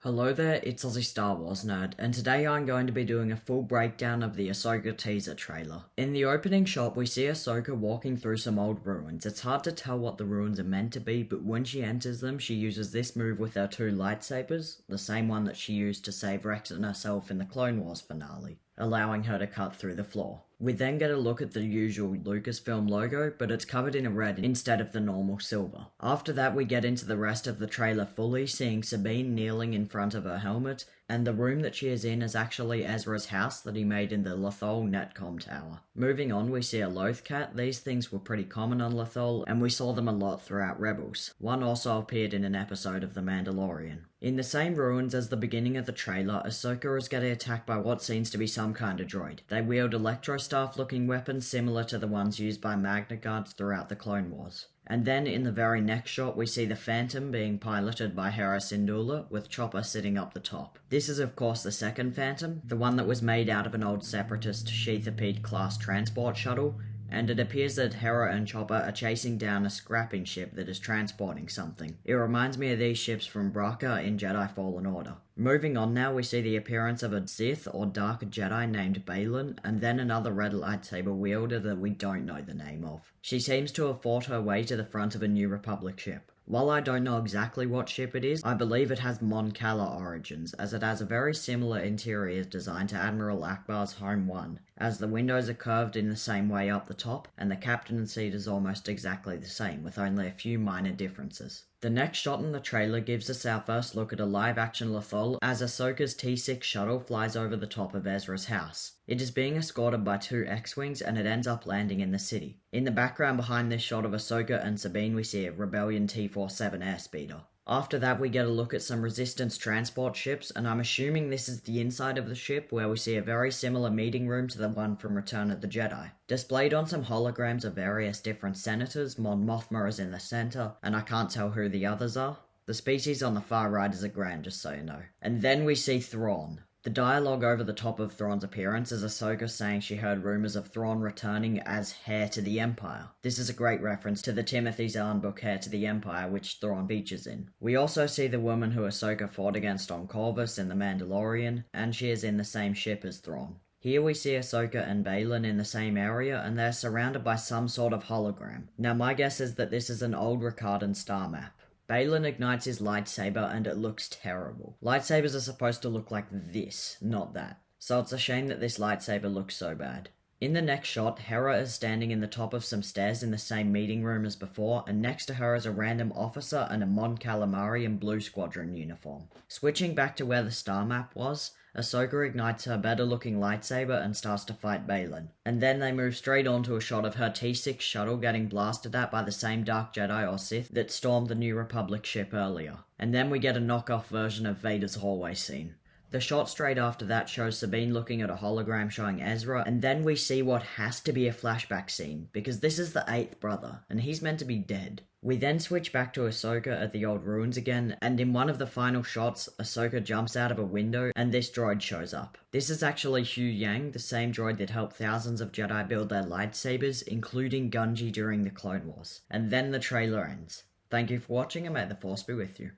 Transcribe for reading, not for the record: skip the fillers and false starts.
Hello there, it's Aussie Star Wars Nerd, and today I'm going to be doing a full breakdown of the Ahsoka teaser trailer. In the opening shot, we see Ahsoka walking through some old ruins. It's hard to tell what the ruins are meant to be, but when she enters them, she uses this move with her two lightsabers, the same one that she used to save Rex and herself in the Clone Wars finale, allowing her to cut through the floor. We then get a look at the usual Lucasfilm logo, but it's covered in a red instead of the normal silver. After that, we get into the rest of the trailer fully, seeing Sabine kneeling in front of her helmet, and the room that she is in is actually Ezra's house that he made in the Lothal Netcom tower. Moving on, we see a Lothcat. These things were pretty common on Lothal, and we saw them a lot throughout Rebels. One also appeared in an episode of The Mandalorian. In the same ruins as the beginning of the trailer, Ahsoka is getting attacked by what seems to be some kind of droid. They wield electro-staff-looking weapons similar to the ones used by Magna Guards throughout the Clone Wars. And then in the very next shot, we see the Phantom being piloted by Hera Syndulla, with Chopper sitting up the top. This is of course the second Phantom, the one that was made out of an old Separatist Sheathipede class transport shuttle, and it appears that Hera and Chopper are chasing down a scrapping ship that is transporting something. It reminds me of these ships from Bracca in Jedi Fallen Order. Moving on now, we see the appearance of a Sith or Dark Jedi named Baylan, and then another red lightsaber wielder that we don't know the name of. She seems to have fought her way to the front of a New Republic ship. While I don't know exactly what ship it is, I believe it has Mon Cala origins, as it has a very similar interior design to Admiral Akbar's Home 1, as the windows are curved in the same way up the top, and the captain's seat is almost exactly the same, with only a few minor differences. The next shot in the trailer gives us our first look at a live-action Lothal as Ahsoka's T6 shuttle flies over the top of Ezra's house. It is being escorted by two X-Wings and it ends up landing in the city. In the background behind this shot of Ahsoka and Sabine, we see a Rebellion T-47 airspeeder. After that, we get a look at some Resistance transport ships, and I'm assuming this is the inside of the ship, where we see a very similar meeting room to the one from Return of the Jedi. Displayed on some holograms of various different senators, Mon Mothma is in the center, and I can't tell who the others are. The species on the far right is a Grand, just so you know. And then we see Thrawn. The dialogue over the top of Thrawn's appearance is Ahsoka saying she heard rumors of Thrawn returning as heir to the Empire. This is a great reference to the Timothy Zahn book Heir to the Empire, which Thrawn features in. We also see the woman who Ahsoka fought against on Corvus in The Mandalorian, and she is in the same ship as Thrawn. Here we see Ahsoka and Baylan in the same area, and they're surrounded by some sort of hologram. Now my guess is that this is an old Rakardan star map. Baylan ignites his lightsaber and it looks terrible. Lightsabers are supposed to look like this, not that. So it's a shame that this lightsaber looks so bad. In the next shot, Hera is standing in the top of some stairs in the same meeting room as before, and next to her is a random officer and a Mon Calamari in Blue Squadron uniform. Switching back to where the star map was, Ahsoka ignites her better-looking lightsaber and starts to fight Baylan. And then they move straight on to a shot of her T6 shuttle getting blasted at by the same Dark Jedi or Sith that stormed the New Republic ship earlier. And then we get a knockoff version of Vader's hallway scene. The shot straight after that shows Sabine looking at a hologram showing Ezra, and then we see what has to be a flashback scene, because this is the 8th brother, and he's meant to be dead. We then switch back to Ahsoka at the old ruins again, and in one of the final shots, Ahsoka jumps out of a window, and this droid shows up. This is actually Hu Yang, the same droid that helped thousands of Jedi build their lightsabers, including Gungi during the Clone Wars. And then the trailer ends. Thank you for watching, and may the Force be with you.